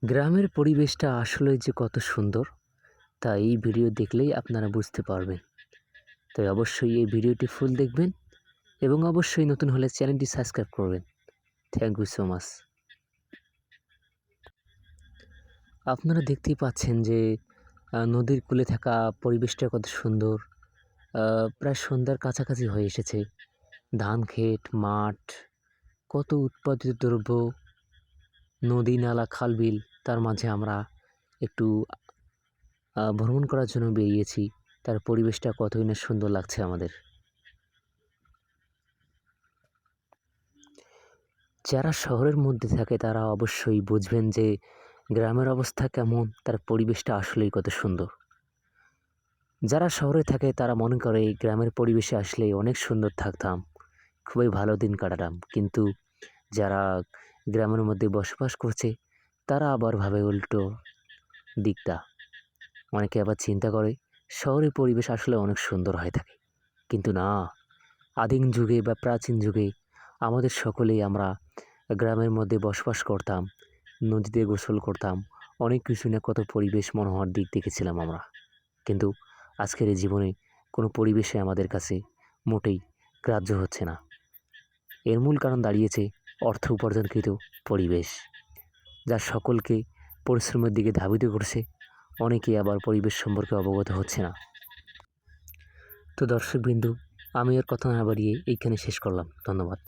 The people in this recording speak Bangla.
গ্রামের পরিবেশটা আসলেই যে কত সুন্দর, তা এই ভিডিও দেখলেই আপনারা বুঝতে পারবেন। তাই অবশ্যই এই ভিডিওটি ফুল দেখবেন এবং অবশ্যই নতুন হলে চ্যানেলটি সাবস্ক্রাইব করবেন। Thank you so much. আপনারা দেখতেই পাচ্ছেন যে নদীর কূলে থাকা পরিবেশটা কত সুন্দর। প্রায় সন্ধ্যার কাছাকাছি হয়ে এসেছে। ধান ক্ষেত, মাঠ, কত উৎপাদিত দ্রব্য, নদী, নালা, খাল, বিল, তার মাঝে আমরা একটু ভ্রমণ করার জন্য বেরিয়েছি। তার পরিবেশটা কতই না সুন্দর লাগছে আমাদের। যারা শহরের মধ্যে থাকে তারা অবশ্যই বুঝবেন যে গ্রামের অবস্থা কেমন, তার পরিবেশটা আসলেই কত সুন্দর। যারা শহরে থাকে তারা মনে করে গ্রামের পরিবেশে আসলে অনেক সুন্দর থাকতাম, খুবই ভালো দিন কাটাতাম। কিন্তু যারা গ্রামের মধ্যে বসবাস করছে তারা আবার ভাবে উল্টো দিকটা। অনেকে আবার চিন্তা করে শহরের পরিবেশ আসলে অনেক সুন্দর হয়ে থাকে। কিন্তু না, আদিম যুগে বা প্রাচীন যুগে আমাদের সকলেই আমরা গ্রামের মধ্যে বসবাস করতাম, নদীতে গোসল করতাম, অনেক কিছু না কত পরিবেশ মনোহর দিক দেখেছিলাম আমরা। কিন্তু আজকের এই জীবনে কোনো পরিবেশে আমাদের কাছে মোটেই গ্রাহ্য হচ্ছে না। এর মূল কারণ দাঁড়িয়েছে অর্থ উপার্জনকৃত পরিবেশ, যা সকলকে পরিশ্রমের দিকে ধাবিত করছে। অনেকেই আবার পরিবেশ সম্পর্কে অবগত হচ্ছে না। তো দর্শকবৃন্দ, আমি আর কথা না বাড়িয়ে এইখানে শেষ করলাম। ধন্যবাদ।